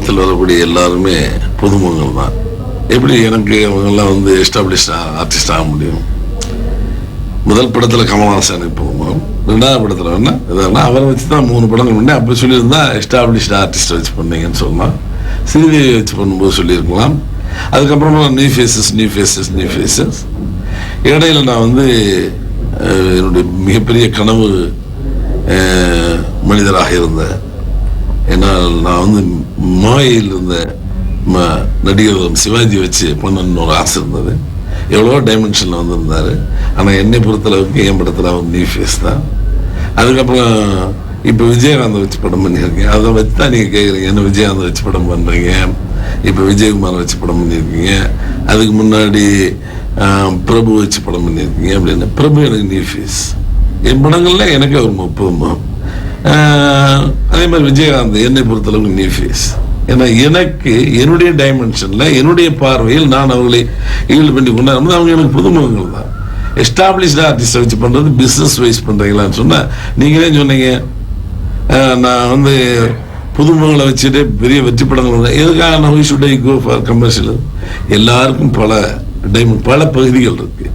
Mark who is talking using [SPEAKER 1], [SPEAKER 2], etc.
[SPEAKER 1] படத்தில் வரக்கூடிய எல்லாருமே புதுமுகங்கள் தான். எப்படி எனக்கு அவங்கெல்லாம் வந்து எஸ்டாப்ளிஷ்ட் ஆர்டிஸ்ட் ஆக முடியும்? முதல் படத்துல கமல்ஹாசனுக்கு போகும், ரெண்டாவது படத்துல வேணா அவரை வச்சு தான் 3 படங்கள் பண்ணேன். அப்படி சொல்லியிருந்தா எஸ்டாப்ளிஷ்ட் ஆர்டிஸ்ட் வச்சு பண்ணீங்கன்னு சொல்லலாம். ஸ்ரீதேவி வச்சு பண்ணும்போது சொல்லியிருக்கலாம். அதுக்கப்புறமா நியூ ஃபேஸஸ். இடையில நான் வந்து என்னுடைய மிகப்பெரிய கனவு மனிதராக இருந்தேன். ஏன்னா நான் வந்து மாயில் இருந்த நடிகர் சிவாஜி வச்சு பண்ணணும்னு ஒரு ஆசை இருந்தது. எவ்வளோ டைமென்ஷனில் வந்திருந்தாரு. ஆனால் என்னை பொறுத்தளவுக்கு என் படத்தில் அவர் நியூ ஃபேஸ் தான். அதுக்கப்புறம் இப்போ விஜயகாந்தை வச்சு படம் பண்ணியிருக்கீங்க. அதை வச்சு தான் நீங்கள் கேட்குறீங்க, என்ன விஜயகாந்தை வச்சு படம் பண்ணுறீங்க, இப்போ விஜயகுமாரை வச்சு படம் பண்ணியிருக்கீங்க, அதுக்கு முன்னாடி பிரபு வச்சு படம் பண்ணியிருக்கீங்க அப்படின்னு. பிரபு எனக்கு நியூ ஃபேஸ். என் படங்கள்ல எனக்கு ஒரு 30 முகம். அதே மாதிரி விஜயகாந்த் என்னை பொறுத்தளவுக்கு நியூ ஃபேஸ். ஏன்னா எனக்கு என்னுடைய டைமென்ஷன்ல என்னுடைய பார்வையில் நான் அவர்களை ஈல்டு பண்ணி கொண்டாடும்போது அவங்க எனக்கு புதுமுகங்கள் தான். எஸ்டாப்ளிஷ்ட் ஆர்டிஸ்டை வச்சு பண்றது பிசினஸ் வைஸ் பண்றீங்களான்னு சொன்னா நீங்களே சொன்னீங்க. நான் வந்து புதுமுகங்களை வச்சுட்டு பெரிய வெற்றி படங்கள் எதுக்காக நான் கோ ஃபார் கமர்ஷியல்? எல்லாருக்கும் பல பகுதிகள் இருக்கு.